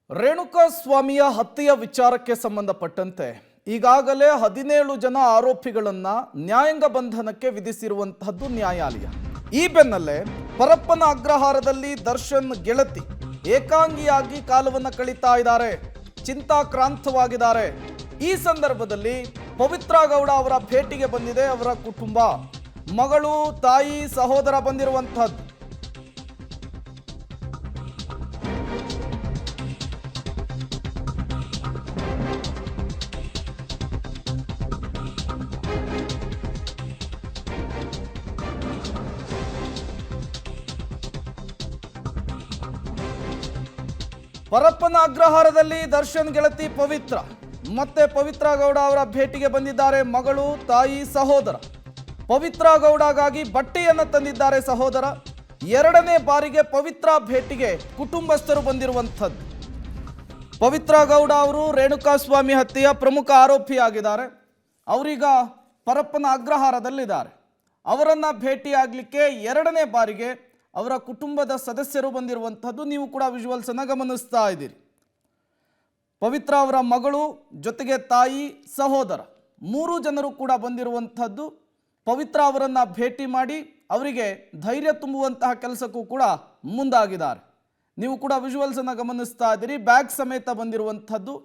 ರೇಣುಕಾಸ್ವಾಮಿಯ ಹತ್ಯೆಯ ವಿಚಾರಕ್ಕೆ ಸಂಬಂಧಪಟ್ಟಂತೆ ಈಗಾಗಲೇ 17 ಜನ ಆರೋಪಿಗಳನ್ನ ನ್ಯಾಯಾಂಗ ಬಂಧನಕ್ಕೆ ವಿಧಿಸಿರುವಂತಹದ್ದು ನ್ಯಾಯಾಲಯ. ಈ ಬೆನ್ನಲ್ಲೇ ಪರಪ್ಪನ ಅಗ್ರಹಾರದಲ್ಲಿ ದರ್ಶನ್ ಗೆಳತಿ ಏಕಾಂಗಿಯಾಗಿ ಕಾಲವನ್ನು ಕಳೀತಾ ಇದ್ದಾರೆ, ಚಿಂತಾಕ್ರಾಂತವಾಗಿದ್ದಾರೆ. ಈ ಸಂದರ್ಭದಲ್ಲಿ ಪವಿತ್ರ ಗೌಡ ಅವರ ಭೇಟಿಗೆ ಬಂದಿದೆ ಅವರ ಕುಟುಂಬ, ಮಗಳು, ತಾಯಿ, ಸಹೋದರ ಬಂದಿರುವಂತಹದ್ದು. ಪರಪ್ಪನ ಅಗ್ರಹಾರದಲ್ಲಿ ದರ್ಶನ್ ಗೆಳತಿ ಪವಿತ್ರ ಮತ್ತೆ ಪವಿತ್ರ ಗೌಡ ಅವರ ಭೇಟಿಗೆ ಬಂದಿದ್ದಾರೆ ಮಗಳು, ತಾಯಿ, ಸಹೋದರ. ಪವಿತ್ರ ಗೌಡಗಾಗಿ ಬಟ್ಟೆಯನ್ನು ತಂದಿದ್ದಾರೆ ಸಹೋದರ. ಎರಡನೇ ಬಾರಿಗೆ ಪವಿತ್ರ ಭೇಟಿಗೆ ಕುಟುಂಬಸ್ಥರು ಬಂದಿರುವಂಥದ್ದು. ಪವಿತ್ರ ಗೌಡ ಅವರು ರೇಣುಕಾಸ್ವಾಮಿ ಹತ್ಯೆಯ ಪ್ರಮುಖ ಆರೋಪಿಯಾಗಿದ್ದಾರೆ. ಅವರೀಗ ಪರಪ್ಪನ ಅಗ್ರಹಾರದಲ್ಲಿದ್ದಾರೆ. ಅವರನ್ನು ಭೇಟಿಯಾಗಲಿಕ್ಕೆ ಎರಡನೇ ಬಾರಿಗೆ ಅವರ ಕುಟುಂಬದ ಸದಸ್ಯರು ಬಂದಿರುವಂಥದ್ದು. ನೀವು ಕೂಡ ವಿಜುವಲ್ಸ್ ಅನ್ನು ಗಮನಿಸ್ತಾ ಇದ್ದೀರಿ. ಪವಿತ್ರ ಅವರ ಮಗಳು ಜೊತೆಗೆ ತಾಯಿ, ಸಹೋದರ, 3 ಜನರು ಕೂಡ ಬಂದಿರುವಂಥದ್ದು. ಪವಿತ್ರ ಅವರನ್ನು ಭೇಟಿ ಮಾಡಿ ಅವರಿಗೆ ಧೈರ್ಯ ತುಂಬುವಂತಹ ಕೆಲಸಕ್ಕೂ ಕೂಡ ಮುಂದಾಗಿದ್ದಾರೆ. ನೀವು ಕೂಡ ವಿಜುವಲ್ಸ್ ಅನ್ನು ಗಮನಿಸ್ತಾ ಇದ್ದೀರಿ. ಬ್ಯಾಗ್ ಸಮೇತ ಬಂದಿರುವಂಥದ್ದು.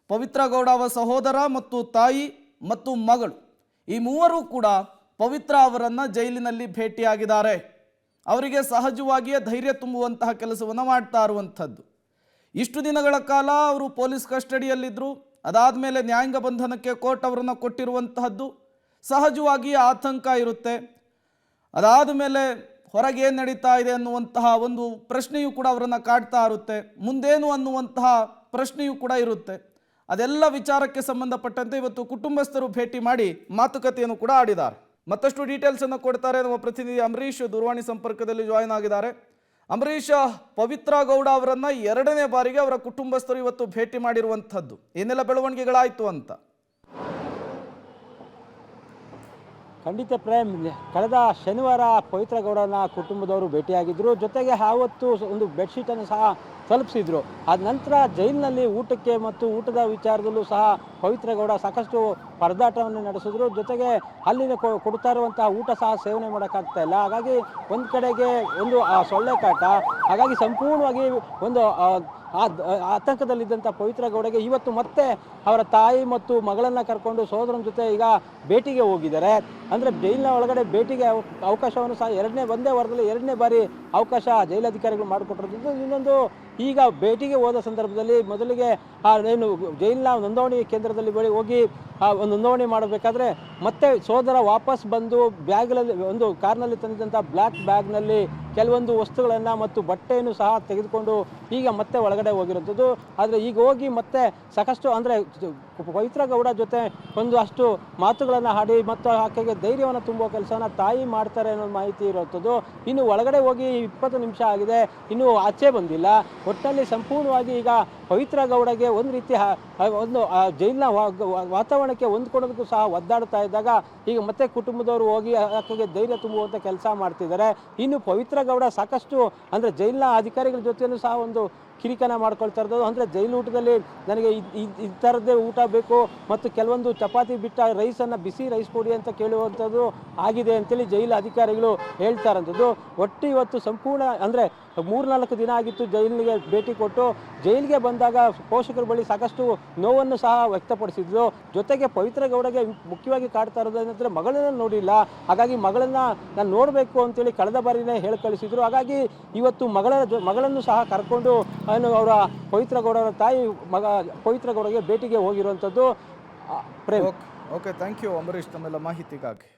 ಪವಿತ್ರ ಗೌಡ ಅವರ ಸಹೋದರ ಮತ್ತು ತಾಯಿ ಮತ್ತು ಮಗಳು, ಈ ಮೂವರು ಕೂಡ ಪವಿತ್ರ ಅವರನ್ನು ಜೈಲಿನಲ್ಲಿ ಭೇಟಿಯಾಗಿದ್ದಾರೆ. ಅವರಿಗೆ ಸಹಜವಾಗಿಯೇ ಧೈರ್ಯ ತುಂಬುವಂತಹ ಕೆಲಸವನ್ನು ಮಾಡ್ತಾ ಇರುವಂಥದ್ದು. ಇಷ್ಟು ದಿನಗಳ ಕಾಲ ಅವರು ಪೊಲೀಸ್ ಕಸ್ಟಡಿಯಲ್ಲಿದ್ದರು. ಅದಾದ ಮೇಲೆ ನ್ಯಾಯಾಂಗ ಬಂಧನಕ್ಕೆ ಕೋರ್ಟ್ ಅವರನ್ನು ಕೊಟ್ಟಿರುವಂತಹದ್ದು. ಸಹಜವಾಗಿ ಆತಂಕ ಇರುತ್ತೆ. ಅದಾದ ಮೇಲೆ ಹೊರಗೆ ಏನು ನಡೀತಾ ಇದೆ ಅನ್ನುವಂತಹ ಒಂದು ಪ್ರಶ್ನೆಯೂ ಕೂಡ ಅವರನ್ನು ಕಾಡ್ತಾ ಇರುತ್ತೆ. ಮುಂದೇನು ಅನ್ನುವಂತಹ ಪ್ರಶ್ನೆಯೂ ಕೂಡ ಇರುತ್ತೆ. ಅದೆಲ್ಲ ವಿಚಾರಕ್ಕೆ ಸಂಬಂಧಪಟ್ಟಂತೆ ಇವತ್ತು ಕುಟುಂಬಸ್ಥರು ಭೇಟಿ ಮಾಡಿ ಮಾತುಕತೆಯನ್ನು ಕೂಡ ಆಡಿದ್ದಾರೆ. ಮತ್ತಷ್ಟು ಡೀಟೇಲ್ಸ್ ಅನ್ನು ಕೊಡ್ತಾರೆ ನಮ್ಮ ಪ್ರತಿನಿಧಿ ಅಂಬರೀಶ್ ದೂರವಾಣಿ ಸಂಪರ್ಕದಲ್ಲಿ ಜಾಯಿನ್ ಆಗಿದ್ದಾರೆ. ಅಂಬರೀಶ್, ಪವಿತ್ರ ಗೌಡ ಅವರನ್ನ ಎರಡನೇ ಬಾರಿಗೆ ಅವರ ಕುಟುಂಬಸ್ಥರು ಇವತ್ತು ಭೇಟಿ ಮಾಡಿರುವಂಥದ್ದು, ಏನೆಲ್ಲ ಬೆಳವಣಿಗೆಗಳಾಯಿತು ಅಂತ? ಖಂಡಿತ ಪ್ರೇಮ್, ಕಳೆದ ಶನಿವಾರ ಪವಿತ್ರ ಗೌಡನ ಕುಟುಂಬದವರು ಭೇಟಿಯಾಗಿದ್ದರು. ಜೊತೆಗೆ ಆವತ್ತು ಒಂದು ಬೆಡ್ಶೀಟನ್ನು ಸಹ ತಲುಪಿಸಿದ್ರು. ಆದ ನಂತರ ಜೈಲಿನಲ್ಲಿ ಊಟಕ್ಕೆ ಮತ್ತು ಊಟದ ವಿಚಾರದಲ್ಲೂ ಸಹ ಪವಿತ್ರ ಗೌಡ ಸಾಕಷ್ಟು ಪರದಾಟವನ್ನು ನಡೆಸಿದ್ರು. ಜೊತೆಗೆ ಅಲ್ಲಿನ ಕೊಡ್ತಾ ಇರುವಂತಹ ಊಟ ಸಹ ಸೇವನೆ ಮಾಡೋಕ್ಕಾಗ್ತಾ ಇಲ್ಲ. ಹಾಗಾಗಿ ಒಂದು ಕಡೆಗೆ ಒಂದು ಸೊಳ್ಳೆ ಕಾಟ, ಹಾಗಾಗಿ ಸಂಪೂರ್ಣವಾಗಿ ಒಂದು ಆತಂಕದಲ್ಲಿದ್ದಂಥ ಪವಿತ್ರ ಗೌಡಗೆ ಇವತ್ತು ಮತ್ತೆ ಅವರ ತಾಯಿ ಮತ್ತು ಮಗಳನ್ನು ಕರ್ಕೊಂಡು ಸಹೋದರನ ಜೊತೆ ಈಗ ಭೇಟಿಗೆ ಹೋಗಿದ್ದಾರೆ. ಅಂದರೆ ಜೈಲಿನ ಒಳಗಡೆ ಭೇಟಿಗೆ ಅವಕಾಶವನ್ನು ಸಹ ಒಂದೇ ವಾರದಲ್ಲಿ ಎರಡನೇ ಬಾರಿ ಅವಕಾಶ ಜೈಲಧಿಕಾರಿಗಳು ಮಾಡಿಕೊಟ್ಟಿರೋದು. ಇನ್ನೊಂದು, ಈಗ ಭೇಟಿಗೆ ಹೋದ ಸಂದರ್ಭದಲ್ಲಿ ಮೊದಲಿಗೆ ಏನು ಜೈಲಿನ ನೋಂದಣಿ ಕೇಂದ್ರದಲ್ಲಿ ಹೋಗಿ ಒಂದು ನೋಂದಣಿ ಮಾಡಬೇಕಾದ್ರೆ ಮತ್ತೆ ಸೋದರ ವಾಪಸ್ ಬಂದು ಬ್ಯಾಗ್ನಲ್ಲಿ, ಒಂದು ಕಾರ್ನಲ್ಲಿ ತಂದಿದ್ದಂಥ ಬ್ಲ್ಯಾಕ್ ಬ್ಯಾಗ್ನಲ್ಲಿ ಕೆಲವೊಂದು ವಸ್ತುಗಳನ್ನು ಮತ್ತು ಬಟ್ಟೆಯನ್ನು ಸಹ ತೆಗೆದುಕೊಂಡು ಈಗ ಮತ್ತೆ ಒಳಗಡೆ ಹೋಗಿರುವಂಥದ್ದು. ಆದರೆ ಈಗ ಹೋಗಿ ಮತ್ತೆ ಸಾಕಷ್ಟು, ಅಂದರೆ ಪವಿತ್ರ ಗೌಡ ಜೊತೆ ಒಂದು ಅಷ್ಟು ಮಾತುಗಳನ್ನು ಆಡಿ ಮತ್ತು ಆಕೆಗೆ ಧೈರ್ಯವನ್ನು ತುಂಬುವ ಕೆಲಸವನ್ನು ತಾಯಿ ಮಾಡ್ತಾರೆ ಅನ್ನೋ ಮಾಹಿತಿ ಇರುವಂಥದ್ದು. ಇನ್ನು ಒಳಗಡೆ ಹೋಗಿ 20 ನಿಮಿಷ ಆಗಿದೆ, ಇನ್ನೂ ಆಚೆ ಬಂದಿಲ್ಲ. ಒಟ್ಟಿನಲ್ಲಿ ಸಂಪೂರ್ಣವಾಗಿ ಈಗ ಪವಿತ್ರ ಗೌಡಗೆ ಒಂದು ರೀತಿ ಒಂದು ಜೈಲಿನ ವಾತಾವರಣಕ್ಕೆ ಹೊಂದ್ಕೊಳ್ಳೋದಕ್ಕೂ ಸಹ ಒದ್ದಾಡ್ತಾ ಇದ್ದಾಗ ಈಗ ಮತ್ತೆ ಕುಟುಂಬದವರು ಹೋಗಿ ಆಕೆಗೆ ಧೈರ್ಯ ತುಂಬುವಂಥ ಕೆಲಸ ಮಾಡ್ತಿದ್ದಾರೆ. ಇನ್ನು ಪವಿತ್ರ ಗೌಡ ಸಾಕಷ್ಟು, ಅಂದರೆ ಜೈಲಿನ ಅಧಿಕಾರಿಗಳ ಜೊತೆಯೂ ಸಹ ಒಂದು ಕಿರಿಕನ ಮಾಡ್ಕೊಳ್ತಾ ಇರೋದು. ಅಂದರೆ ಜೈಲು ಊಟದಲ್ಲಿ ನನಗೆ ಈ ಥರದ್ದೇ ಊಟ ಬೇಕು ಮತ್ತು ಕೆಲವೊಂದು ಚಪಾತಿ ಬಿಟ್ಟ ರೈಸನ್ನು ಬಿಸಿ ರೈಸ್ ಕೊಡಿ ಅಂತ ಕೇಳುವಂಥದ್ದು ಆಗಿದೆ ಅಂತೇಳಿ ಜೈಲು ಅಧಿಕಾರಿಗಳು ಹೇಳ್ತಾ ಇರೋಂಥದ್ದು. ಒಟ್ಟು ಇವತ್ತು ಸಂಪೂರ್ಣ, ಅಂದರೆ 3-4 ದಿನ ಆಗಿತ್ತು ಜೈಲಿಗೆ ಭೇಟಿ ಕೊಟ್ಟು. ಜೈಲಿಗೆ ಬಂದಾಗ ಪೋಷಕರ ಬಳಿ ಸಾಕಷ್ಟು ನೋವನ್ನು ಸಹ ವ್ಯಕ್ತಪಡಿಸಿದ್ರು. ಜೊತೆಗೆ ಪವಿತ್ರ ಗೌಡಗೆ ಮುಖ್ಯವಾಗಿ ಕಾಡ್ತಾ ಇರೋದು ಏನಂದರೆ ಮಗಳನ್ನ ನೋಡಿಲ್ಲ. ಹಾಗಾಗಿ ಮಗಳನ್ನು ನಾನು ನೋಡಬೇಕು ಅಂತೇಳಿ ಕಳೆದ ಬಾರಿನೇ ಹೇಳಿ ಕಳಿಸಿದ್ರು. ಹಾಗಾಗಿ ಇವತ್ತು ಮಗಳನ್ನು ಸಹ ಕರ್ಕೊಂಡು ಅವರ ಪವಿತ್ರ ಗೌಡರ ತಾಯಿ ಪವಿತ್ರ ಗೌಡಗೆ ಭೇಟಿಗೆ ಹೋಗಿರುವಂಥದ್ದು. ಓಕೆ, ಥ್ಯಾಂಕ್ ಯು ಅಂಬರೀಶ್ ತಮ್ಮೆಲ್ಲ ಮಾಹಿತಿಗಾಗಿ.